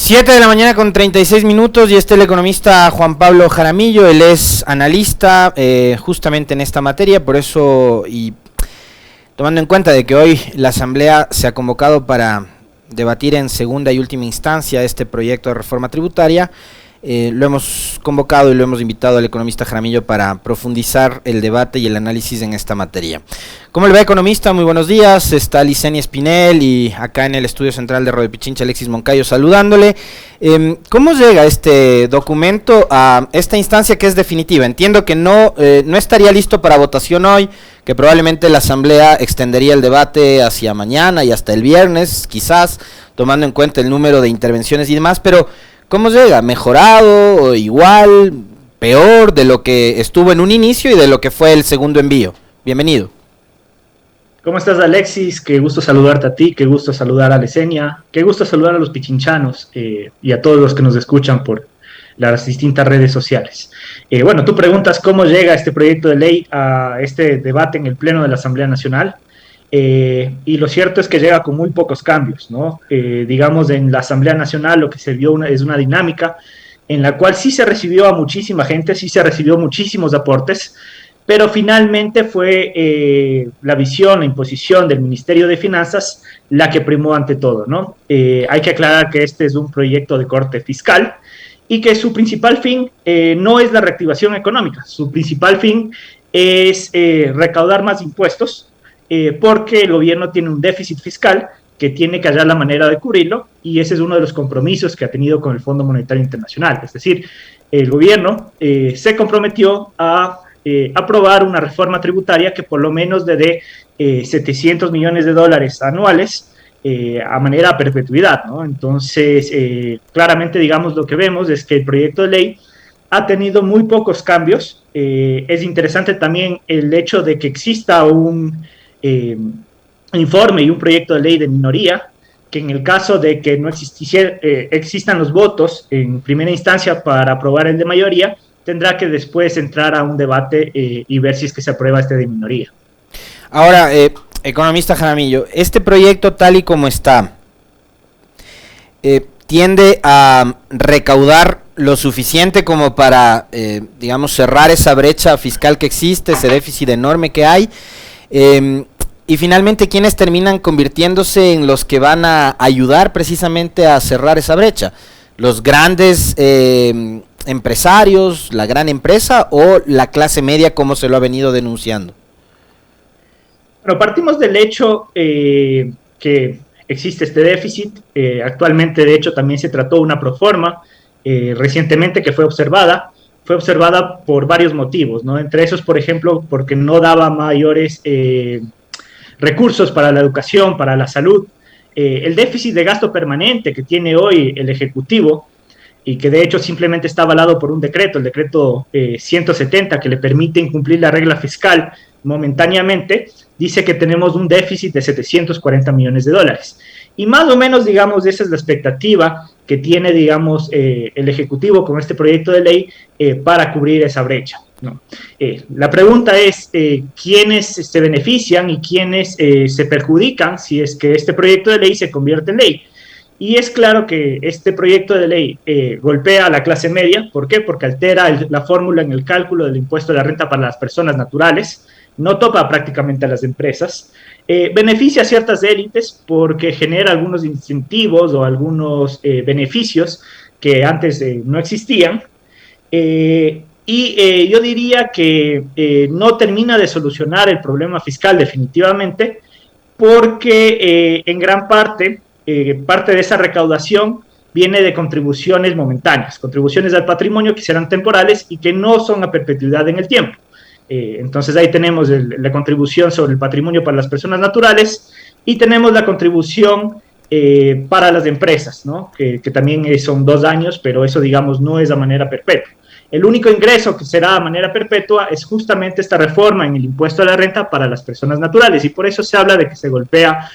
7 de la mañana con 36 minutos y el economista Juan Pablo Jaramillo. Él es analista justamente en esta materia, por eso, y tomando en cuenta de que hoy la Asamblea se ha convocado para debatir en segunda y última instancia este proyecto de reforma tributaria, lo hemos convocado y lo hemos invitado al economista Jaramillo para profundizar el debate y el análisis en esta materia. ¿Cómo le va, economista? Muy buenos días. Está Licenia Espinel y acá en el estudio central de Radio Pichincha Alexis Moncayo saludándole. ¿Cómo llega este documento a esta instancia que es definitiva? Entiendo que no estaría listo para votación hoy, que probablemente la Asamblea extendería el debate hacia mañana y hasta el viernes, quizás, tomando en cuenta el número de intervenciones y demás, pero ¿cómo llega? ¿Mejorado o igual, peor de lo que estuvo en un inicio y de lo que fue el segundo envío? Bienvenido. ¿Cómo estás, Alexis? Qué gusto saludarte a ti, qué gusto saludar a Licenia, qué gusto saludar a los pichinchanos y a todos los que nos escuchan por las distintas redes sociales. Bueno, tú preguntas cómo llega este proyecto de ley a este debate en el Pleno de la Asamblea Nacional. Y lo cierto es que llega con muy pocos cambios, ¿no? Digamos, en la Asamblea Nacional lo que se vio es una dinámica en la cual sí se recibió a muchísima gente, sí se recibió muchísimos aportes, pero finalmente fue la visión, la imposición del Ministerio de Finanzas la que primó ante todo, ¿no? Hay que aclarar que este es un proyecto de corte fiscal y que su principal fin no es la reactivación económica, su principal fin es recaudar más impuestos, porque el gobierno tiene un déficit fiscal que tiene que hallar la manera de cubrirlo, y ese es uno de los compromisos que ha tenido con el Fondo Monetario Internacional. Es decir, el gobierno se comprometió a aprobar una reforma tributaria que por lo menos le dé $700 millones anuales a manera de perpetuidad, ¿no? Entonces, claramente, digamos, lo que vemos es que el proyecto de ley ha tenido muy pocos cambios. Es interesante también el hecho de que exista un informe y un proyecto de ley de minoría, que en el caso de que no existan los votos en primera instancia para aprobar el de mayoría, tendrá que después entrar a un debate y ver si es que se aprueba este de minoría. Ahora, economista Jaramillo, este proyecto tal y como está, tiende a recaudar lo suficiente como para, digamos, cerrar esa brecha fiscal que existe, ese déficit enorme que hay, y finalmente, ¿quiénes terminan convirtiéndose en los que van a ayudar precisamente a cerrar esa brecha? ¿Los grandes empresarios, la gran empresa o la clase media, como se lo ha venido denunciando? Bueno, partimos del hecho que existe este déficit. Actualmente, de hecho, también se trató una proforma recientemente que fue observada por varios motivos, ¿no? Entre esos, por ejemplo, porque no daba mayores recursos para la educación, para la salud. El déficit de gasto permanente que tiene hoy el Ejecutivo, y que de hecho simplemente está avalado por un decreto, el decreto 170, que le permite incumplir la regla fiscal momentáneamente, dice que tenemos un déficit de $740 millones. Y más o menos, digamos, esa es la expectativa que tiene, digamos, el Ejecutivo con este proyecto de ley para cubrir esa brecha, ¿no? La pregunta es quiénes se benefician y quiénes se perjudican si es que este proyecto de ley se convierte en ley. Y es claro que este proyecto de ley golpea a la clase media. ¿Por qué? Porque altera la fórmula en el cálculo del impuesto de la renta para las personas naturales, no topa prácticamente a las empresas, beneficia a ciertas élites porque genera algunos incentivos o algunos beneficios que antes no existían, y yo diría que no termina de solucionar el problema fiscal definitivamente, porque en gran parte de esa recaudación viene de contribuciones momentáneas, contribuciones al patrimonio que serán temporales y que no son a perpetuidad en el tiempo. Entonces ahí tenemos la contribución sobre el patrimonio para las personas naturales y tenemos la contribución para las empresas, ¿no? que también son 2 años, pero eso, digamos, no es a manera perpetua. El único ingreso que será a manera perpetua es justamente esta reforma en el impuesto a la renta para las personas naturales, y por eso se habla de que se golpea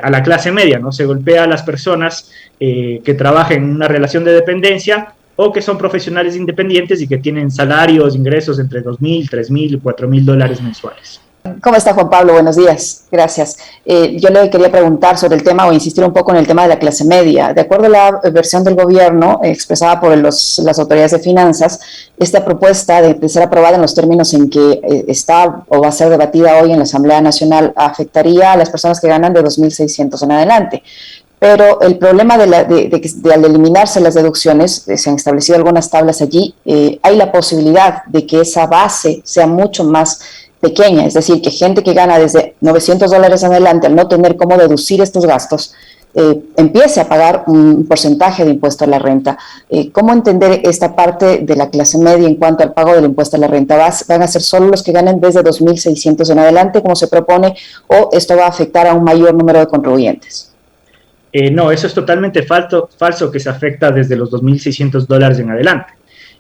a la clase media, ¿no? Se golpea a las personas que trabajan en una relación de dependencia o que son profesionales independientes y que tienen salarios, ingresos entre $2,000, $3,000 y $4,000 mensuales. ¿Cómo está, Juan Pablo? Buenos días, gracias. Yo le quería preguntar sobre el tema o insistir un poco en el tema de la clase media. De acuerdo a la versión del gobierno expresada por las autoridades de finanzas, esta propuesta de ser aprobada en los términos en que está o va a ser debatida hoy en la Asamblea Nacional afectaría a las personas que ganan de 2.600 en adelante. Pero el problema de al eliminarse las deducciones, se han establecido algunas tablas allí, hay la posibilidad de que esa base sea mucho más pequeña, es decir, que gente que gana desde $900 en adelante, al no tener cómo deducir estos gastos, empiece a pagar un porcentaje de impuesto a la renta. ¿Cómo entender esta parte de la clase media en cuanto al pago del impuesto a la renta? ¿Van a ser solo los que ganen desde 2.600 en adelante, como se propone, o esto va a afectar a un mayor número de contribuyentes? No, eso es totalmente falso que se afecta desde los $2.600 en adelante.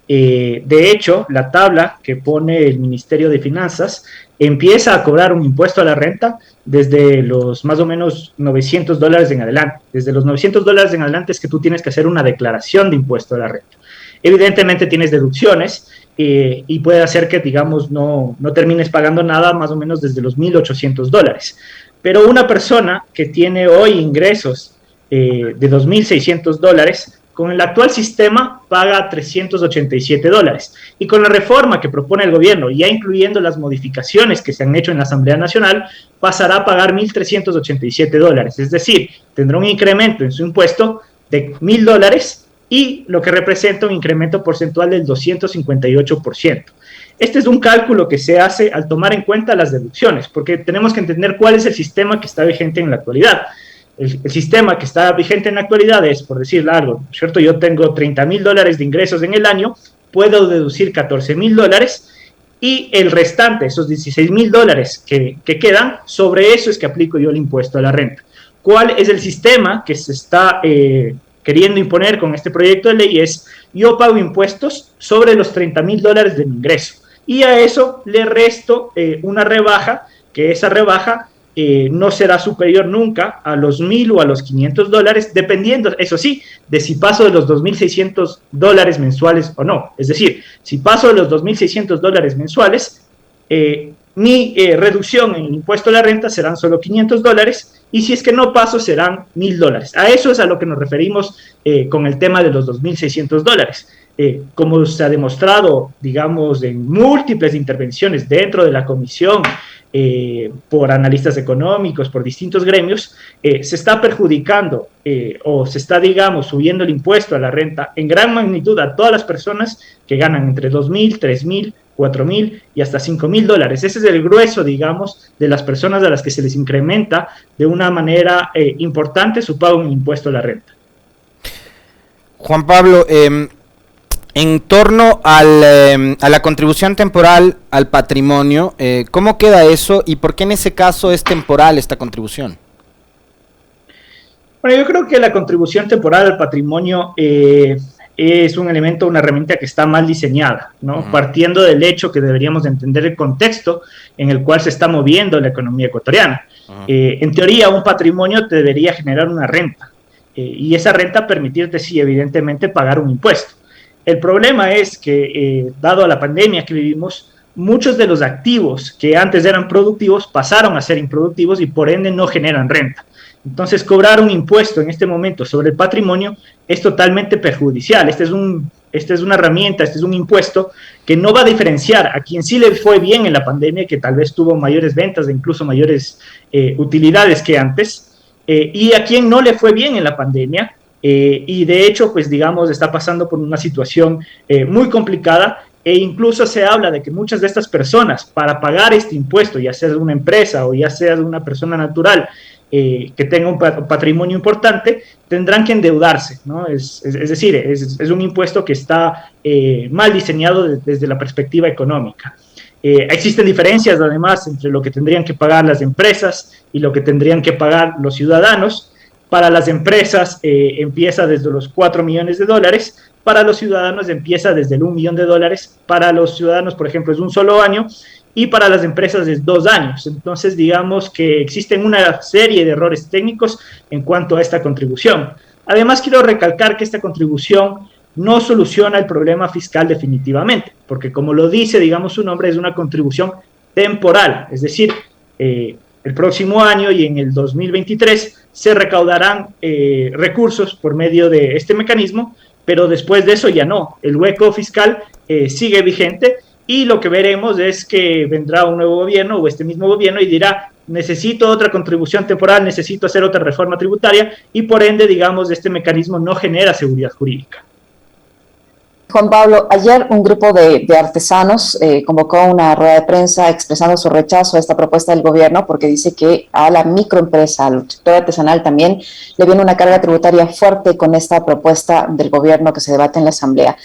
De hecho, la tabla que pone el Ministerio de Finanzas empieza a cobrar un impuesto a la renta desde los más o menos $900 en adelante. Desde los $900 en adelante es que tú tienes que hacer una declaración de impuesto a la renta. Evidentemente tienes deducciones y puede hacer que, digamos, no termines pagando nada más o menos desde los $1.800. Pero una persona que tiene hoy ingresos de $2.600, con el actual sistema paga $387. Y con la reforma que propone el gobierno, ya incluyendo las modificaciones que se han hecho en la Asamblea Nacional, pasará a pagar $1.387. Es decir, tendrá un incremento en su impuesto de $1.000 y lo que representa un incremento porcentual del 258%. Este es un cálculo que se hace al tomar en cuenta las deducciones, porque tenemos que entender cuál es el sistema que está vigente en la actualidad. El sistema que está vigente en la actualidad es, por decir algo, ¿cierto? Yo tengo $30.000 de ingresos en el año, puedo deducir $14.000 y el restante, esos $16.000 que quedan, sobre eso es que aplico yo el impuesto a la renta. ¿Cuál es el sistema que se está queriendo imponer con este proyecto de ley? Es, yo pago impuestos sobre los $30.000 de mi ingreso y a eso le resto una rebaja, que esa rebaja no será superior nunca a los $1.000 o a los $500, dependiendo, eso sí, de si paso de los $2.600 mensuales o no. Es decir, si paso de los $2.600 mensuales, mi reducción en el impuesto a la renta serán solo $500 y si es que no paso serán $1.000. A eso es a lo que nos referimos con el tema de los $2.600. Como se ha demostrado, digamos, en múltiples intervenciones dentro de la comisión, por analistas económicos, por distintos gremios, se está perjudicando o se está, digamos, subiendo el impuesto a la renta en gran magnitud a todas las personas que ganan entre $2.000, $3.000, $4.000 y hasta $5.000. Ese es el grueso, digamos, de las personas a las que se les incrementa de una manera importante su pago en impuesto a la renta. Juan Pablo, en torno a la contribución temporal al patrimonio, ¿cómo queda eso y por qué en ese caso es temporal esta contribución? Bueno, yo creo que la contribución temporal al patrimonio es un elemento, una herramienta que está mal diseñada, ¿no? Partiendo del hecho que deberíamos de entender el contexto en el cual se está moviendo la economía ecuatoriana. En teoría, un patrimonio te debería generar una renta y esa renta permitirte, sí, evidentemente, pagar un impuesto. El problema es que, dado a la pandemia que vivimos, muchos de los activos que antes eran productivos pasaron a ser improductivos y por ende no generan renta. Entonces, cobrar un impuesto en este momento sobre el patrimonio es totalmente perjudicial. Esta es una herramienta, este es un impuesto que no va a diferenciar a quien sí le fue bien en la pandemia, que tal vez tuvo mayores ventas e incluso mayores utilidades que antes, y a quien no le fue bien en la pandemia, y de hecho, pues digamos, está pasando por una situación muy complicada e incluso se habla de que muchas de estas personas, para pagar este impuesto, ya sea de una empresa o ya sea de una persona natural que tenga un patrimonio importante, tendrán que endeudarse, ¿no? Es decir, es un impuesto que está mal diseñado desde la perspectiva económica. Existen diferencias, además, entre lo que tendrían que pagar las empresas y lo que tendrían que pagar los ciudadanos. Para las empresas empieza desde los $4 millones, para los ciudadanos empieza desde el $1 millón, para los ciudadanos, por ejemplo, es un solo año, y para las empresas es 2 años. Entonces, digamos que existen una serie de errores técnicos en cuanto a esta contribución. Además, quiero recalcar que esta contribución no soluciona el problema fiscal definitivamente, porque como lo dice, digamos, su nombre, es una contribución temporal, es decir, el próximo año y en el 2023 se recaudarán recursos por medio de este mecanismo, pero después de eso ya no, el hueco fiscal sigue vigente y lo que veremos es que vendrá un nuevo gobierno o este mismo gobierno y dirá, necesito otra contribución temporal, necesito hacer otra reforma tributaria y por ende, digamos, este mecanismo no genera seguridad jurídica. Juan Pablo, ayer un grupo de artesanos convocó una rueda de prensa expresando su rechazo a esta propuesta del gobierno porque dice que a la microempresa, al sector artesanal también le viene una carga tributaria fuerte con esta propuesta del gobierno que se debate en la Asamblea.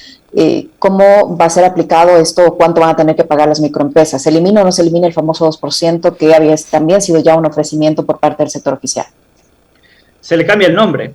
¿Cómo va a ser aplicado esto? ¿Cuánto van a tener que pagar las microempresas? ¿Se elimina o no se elimina el famoso 2% que había también sido ya un ofrecimiento por parte del sector oficial? Se le cambia el nombre.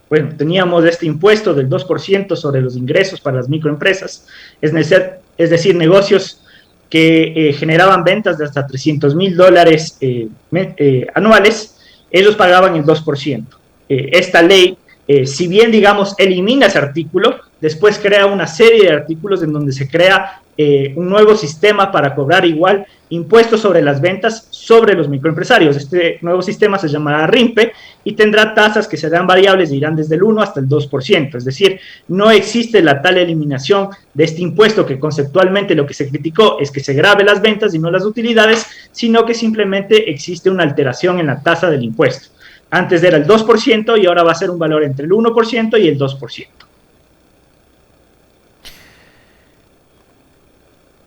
Bueno, teníamos este impuesto del 2% sobre los ingresos para las microempresas, es decir, negocios que generaban ventas de hasta $300,000 anuales, ellos pagaban el 2%. Esta ley, si bien, digamos, elimina ese artículo, después crea una serie de artículos en donde se crea un nuevo sistema para cobrar igual impuestos sobre las ventas sobre los microempresarios. Este nuevo sistema se llamará RIMPE y tendrá tasas que serán variables e irán desde el 1 hasta el 2%. Es decir, no existe la tal eliminación de este impuesto que conceptualmente lo que se criticó es que se grave las ventas y no las utilidades, sino que simplemente existe una alteración en la tasa del impuesto. Antes era el 2% y ahora va a ser un valor entre el 1% y el 2%.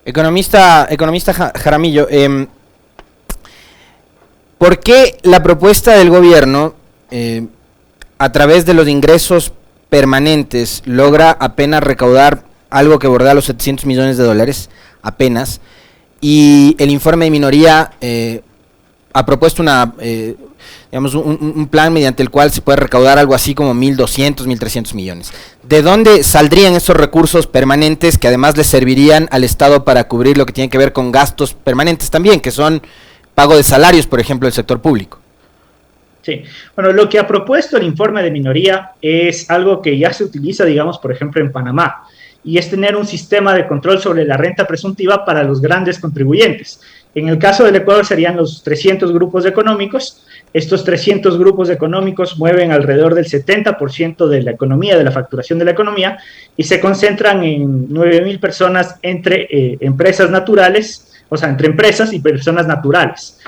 Economista Jaramillo, ¿por qué la propuesta del gobierno, a través de los ingresos permanentes, logra apenas recaudar algo que bordea los $700 millones, apenas, y el informe de minoría ha propuesto un plan mediante el cual se puede recaudar algo así como 1.200, 1.300 millones? ¿De dónde saldrían esos recursos permanentes que además le servirían al Estado para cubrir lo que tiene que ver con gastos permanentes también, que son pago de salarios, por ejemplo, del sector público? Sí, bueno, lo que ha propuesto el informe de minoría es algo que ya se utiliza, digamos, por ejemplo, en Panamá, y es tener un sistema de control sobre la renta presuntiva para los grandes contribuyentes. En el caso del Ecuador serían los 300 grupos económicos. Estos 300 grupos económicos mueven alrededor del 70% de la economía, de la facturación de la economía, y se concentran en 9.000 personas entre empresas naturales, o sea, entre empresas y personas naturales.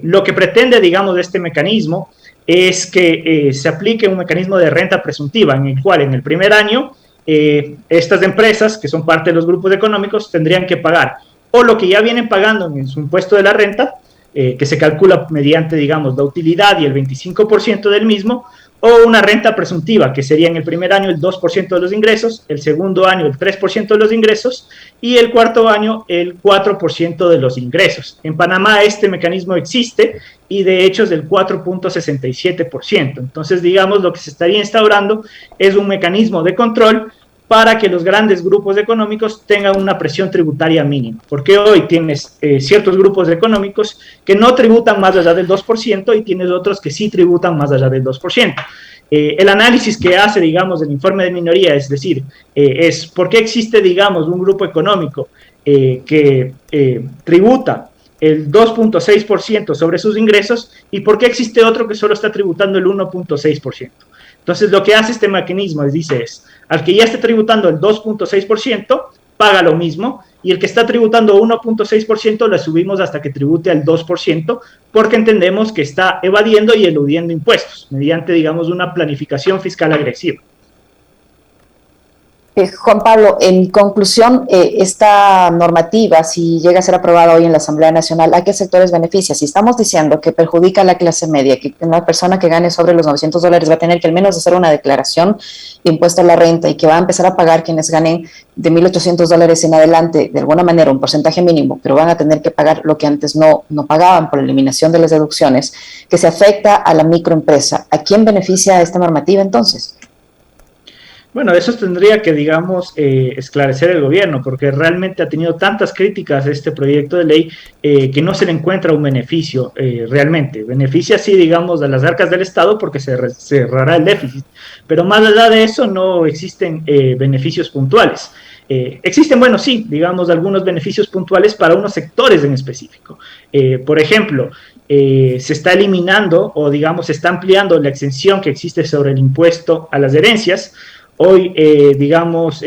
Lo que pretende, digamos, este mecanismo es que se aplique un mecanismo de renta presuntiva, en el cual en el primer año estas empresas, que son parte de los grupos económicos, tendrían que pagar o lo que ya vienen pagando en su impuesto de la renta, que se calcula mediante, digamos, la utilidad y el 25% del mismo, o una renta presuntiva, que sería en el primer año el 2% de los ingresos, el segundo año el 3% de los ingresos y el cuarto año el 4% de los ingresos. En Panamá este mecanismo existe y de hecho es del 4.67%. Entonces, digamos, lo que se estaría instaurando es un mecanismo de control para que los grandes grupos económicos tengan una presión tributaria mínima, porque hoy tienes ciertos grupos económicos que no tributan más allá del 2% y tienes otros que sí tributan más allá del 2%. El análisis que hace, digamos, el informe de minoría, es decir, es por qué existe, digamos, un grupo económico que tributa el 2.6% sobre sus ingresos y por qué existe otro que solo está tributando el 1.6%. Entonces, lo que hace este mecanismo es, al que ya esté tributando el 2.6%, paga lo mismo, y el que está tributando 1.6% le subimos hasta que tribute al 2%, porque entendemos que está evadiendo y eludiendo impuestos, mediante, digamos, una planificación fiscal agresiva. Juan Pablo, en conclusión, esta normativa, si llega a ser aprobada hoy en la Asamblea Nacional, ¿a qué sectores beneficia? Si estamos diciendo que perjudica a la clase media, que una persona que gane sobre los $900 va a tener que al menos hacer una declaración de impuesto a la renta y que va a empezar a pagar quienes ganen de $1.800 en adelante, de alguna manera un porcentaje mínimo, pero van a tener que pagar lo que antes no pagaban por la eliminación de las deducciones, que se afecta a la microempresa. ¿A quién beneficia esta normativa entonces? Bueno, eso tendría que, digamos, esclarecer el gobierno, porque realmente ha tenido tantas críticas a este proyecto de ley que no se le encuentra un beneficio realmente. Beneficia, sí, digamos, a las arcas del Estado porque se cerrará el déficit, pero más allá de eso no existen beneficios puntuales. Existen, bueno, sí, digamos, algunos beneficios puntuales para unos sectores en específico. Por ejemplo, se está eliminando o, digamos, se está ampliando la exención que existe sobre el impuesto a las herencias. Hoy, digamos,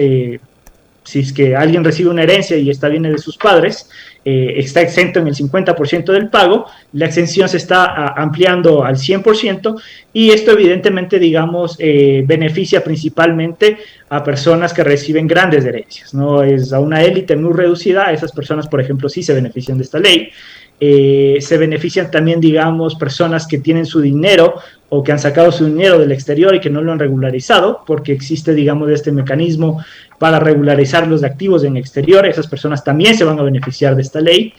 si es que alguien recibe una herencia y esta viene de sus padres, está exento en el 50% del pago, la exención se está ampliando al 100% y esto evidentemente, digamos, beneficia principalmente a personas que reciben grandes herencias, no es a una élite muy reducida, a esas personas, por ejemplo, sí se benefician de esta ley. Se benefician también, digamos, personas que tienen su dinero o que han sacado su dinero del exterior y que no lo han regularizado, porque existe, digamos, este mecanismo para regularizar los activos en exterior. Esas personas también se van a beneficiar de esta ley.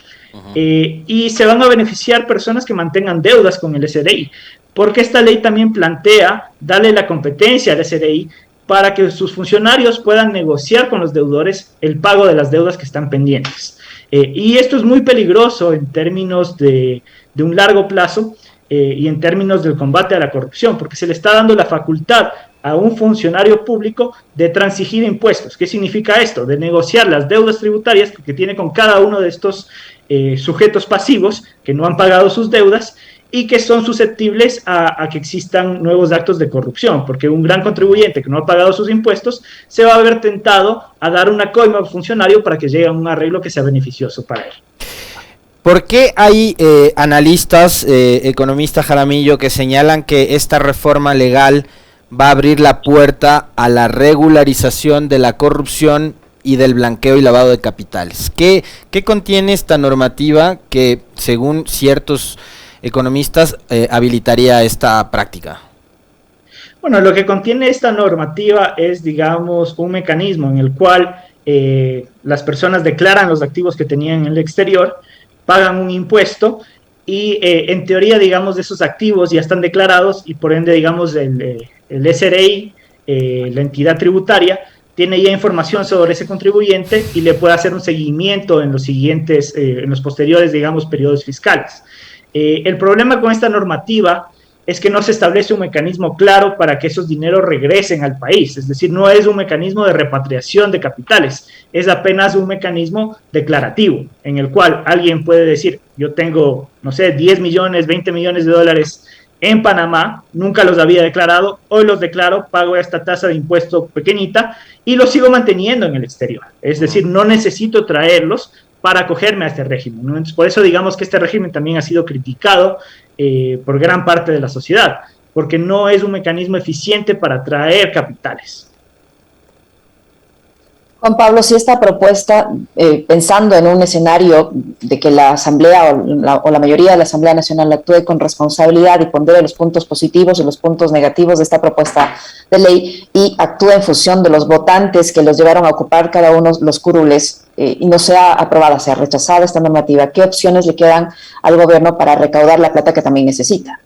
Y se van a beneficiar personas que mantengan deudas con el SRI, porque esta ley también plantea darle la competencia al SRI para que sus funcionarios puedan negociar con los deudores el pago de las deudas que están pendientes. Y esto es muy peligroso en términos de un largo plazo y en términos del combate a la corrupción, porque se le está dando la facultad a un funcionario público de transigir impuestos. ¿Qué significa esto? De negociar las deudas tributarias que tiene con cada uno de estos sujetos pasivos que no han pagado sus deudas y que son susceptibles a que existan nuevos actos de corrupción, porque un gran contribuyente que no ha pagado sus impuestos se va a ver tentado a dar una coima al funcionario para que llegue a un arreglo que sea beneficioso para él. ¿Por qué hay analistas, economistas Jaramillo, que señalan que esta reforma legal va a abrir la puerta a la regularización de la corrupción y del blanqueo y lavado de capitales? ¿Qué contiene esta normativa que, según ciertos economistas, habilitaría esta práctica? Bueno, lo que contiene esta normativa es, digamos, un mecanismo en el cual las personas declaran los activos que tenían en el exterior, pagan un impuesto y en teoría, digamos, de esos activos ya están declarados y por ende, digamos, el SRI, la entidad tributaria, tiene ya información sobre ese contribuyente y le puede hacer un seguimiento en los siguientes, en los posteriores, digamos, periodos fiscales. El problema con esta normativa es que no se establece un mecanismo claro para que esos dineros regresen al país, es decir, no es un mecanismo de repatriación de capitales, es apenas un mecanismo declarativo, en el cual alguien puede decir, yo tengo, no sé, 10 millones, 20 millones de dólares en Panamá, nunca los había declarado, hoy los declaro, pago esta tasa de impuesto pequeñita y los sigo manteniendo en el exterior, es decir, no necesito traerlos para acogerme a este régimen, ¿no? Entonces, por eso digamos que este régimen también ha sido criticado por gran parte de la sociedad, porque no es un mecanismo eficiente para atraer capitales. Juan Pablo, si esta propuesta, pensando en un escenario de que la Asamblea o la mayoría de la Asamblea Nacional actúe con responsabilidad y pondere los puntos positivos y los puntos negativos de esta propuesta de ley y actúe en función de los votantes que los llevaron a ocupar cada uno los curules y no sea aprobada, sea rechazada esta normativa, ¿qué opciones le quedan al gobierno para recaudar la plata que también necesita?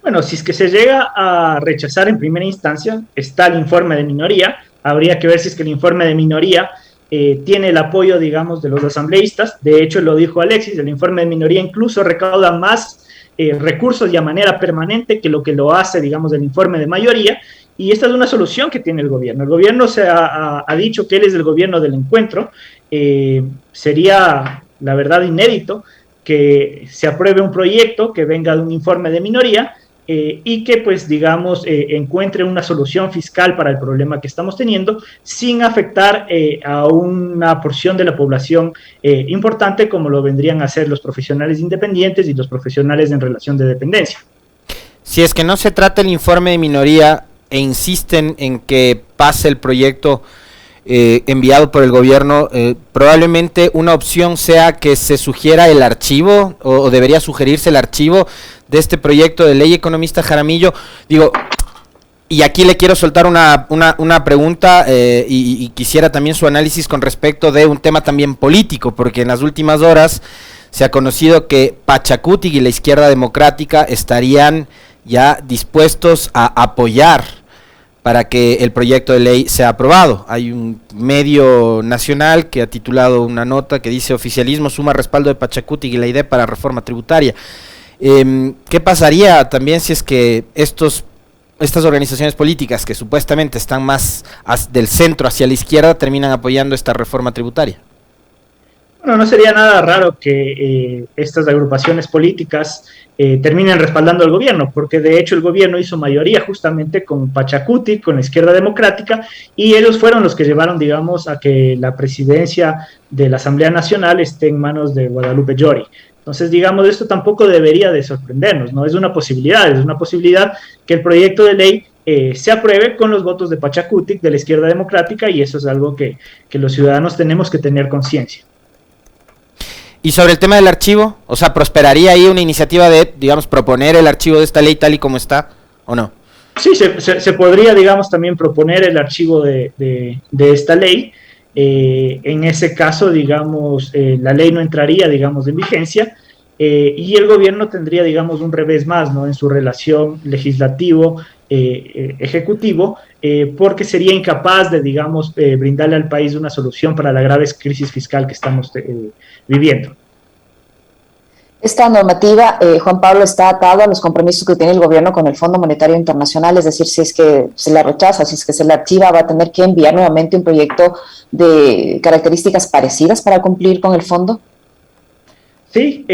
Bueno, si es que se llega a rechazar en primera instancia, está el informe de minoría. Habría que ver si es que el informe de minoría tiene el apoyo, digamos, de los asambleístas. De hecho, lo dijo Alexis, el informe de minoría incluso recauda más recursos y a manera permanente que lo hace, digamos, el informe de mayoría. Y esta es una solución que tiene el gobierno. El gobierno se ha dicho que él es el gobierno del encuentro. Sería, la verdad, inédito que se apruebe un proyecto que venga de un informe de minoría y que, pues, digamos, encuentre una solución fiscal para el problema que estamos teniendo sin afectar a una porción de la población importante como lo vendrían a ser los profesionales independientes y los profesionales en relación de dependencia. Si es que no se trata el informe de minoría e insisten en que pase el proyecto enviado por el gobierno, probablemente una opción sea que se sugiera el archivo o debería sugerirse el archivo de este proyecto de ley, economista Jaramillo. Digo, y aquí le quiero soltar una pregunta y quisiera también su análisis con respecto de un tema también político, porque en las últimas horas se ha conocido que Pachacuti y la izquierda democrática estarían ya dispuestos a apoyar para que el proyecto de ley sea aprobado. Hay un medio nacional que ha titulado una nota que dice: oficialismo suma respaldo de Pachacuti y la idea para reforma tributaria. ¿Qué pasaría también si es que estos estas organizaciones políticas que supuestamente están más del centro hacia la izquierda terminan apoyando esta reforma tributaria? Bueno, no sería nada raro que estas agrupaciones políticas terminen respaldando al gobierno, porque de hecho el gobierno hizo mayoría justamente con Pachacuti, con la izquierda democrática, y ellos fueron los que llevaron, digamos, a que la presidencia de la Asamblea Nacional esté en manos de Guadalupe Llori. Entonces, digamos, esto tampoco debería de sorprendernos, ¿no? Es una posibilidad que el proyecto de ley se apruebe con los votos de Pachacuti, de la izquierda democrática, y eso es algo que los ciudadanos tenemos que tener conciencia. Y sobre el tema del archivo, o sea, ¿prosperaría ahí una iniciativa de, digamos, proponer el archivo de esta ley tal y como está, o no? Sí, se podría, digamos, también proponer el archivo de esta ley. En ese caso, digamos, la ley no entraría, digamos, en vigencia, y el gobierno tendría, digamos, un revés más, ¿no?, en su relación legislativo-ejecutivo, porque sería incapaz de, digamos, brindarle al país una solución para la grave crisis fiscal que estamos viviendo. Esta normativa, Juan Pablo, está atado a los compromisos que tiene el gobierno con el Fondo Monetario Internacional, es decir, si es que se la rechaza, si es que se la archiva, va a tener que enviar nuevamente un proyecto de características parecidas para cumplir con el fondo. Sí,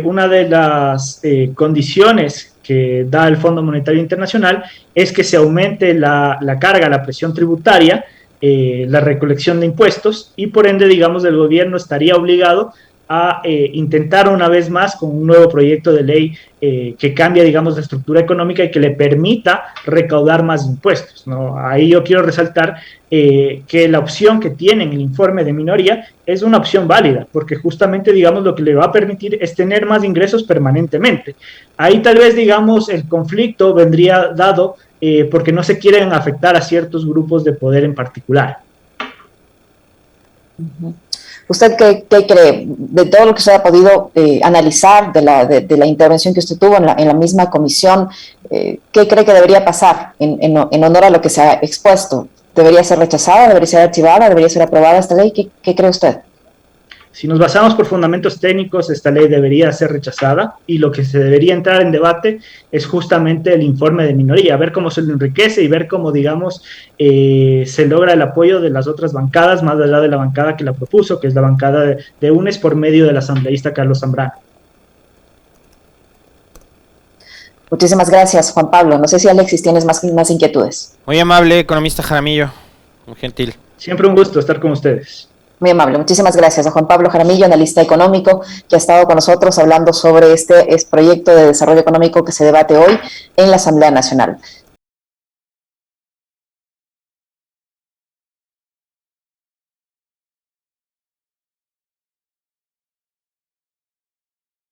una de las condiciones que da el Fondo Monetario Internacional es que se aumente la carga, la presión tributaria, la recolección de impuestos, y por ende, digamos, el gobierno estaría obligado a intentar una vez más con un nuevo proyecto de ley que cambie, digamos, la estructura económica y que le permita recaudar más impuestos, ¿no? Ahí yo quiero resaltar que la opción que tiene en el informe de minoría es una opción válida, porque justamente, digamos, lo que le va a permitir es tener más ingresos permanentemente. Ahí tal vez, digamos, el conflicto vendría dado porque no se quieren afectar a ciertos grupos de poder en particular. ¿Usted qué cree de todo lo que se ha podido analizar de la intervención que usted tuvo en la misma comisión? ¿Qué cree que debería pasar en honor a lo que se ha expuesto? ¿Debería ser rechazada? ¿Debería ser archivada? ¿Debería ser aprobada esta ley? ¿Qué cree usted? Si nos basamos por fundamentos técnicos, esta ley debería ser rechazada, y lo que se debería entrar en debate es justamente el informe de minoría, ver cómo se lo enriquece y ver cómo, digamos, se logra el apoyo de las otras bancadas, más allá de la bancada que la propuso, que es la bancada de UNES por medio del asambleísta Carlos Zambrano. Muchísimas gracias, Juan Pablo. No sé si, Alexis, tienes más inquietudes. Muy amable, economista Jaramillo, muy gentil. Siempre un gusto estar con ustedes. Muy amable, muchísimas gracias a Juan Pablo Jaramillo, analista económico, que ha estado con nosotros hablando sobre este proyecto de desarrollo económico que se debate hoy en la Asamblea Nacional.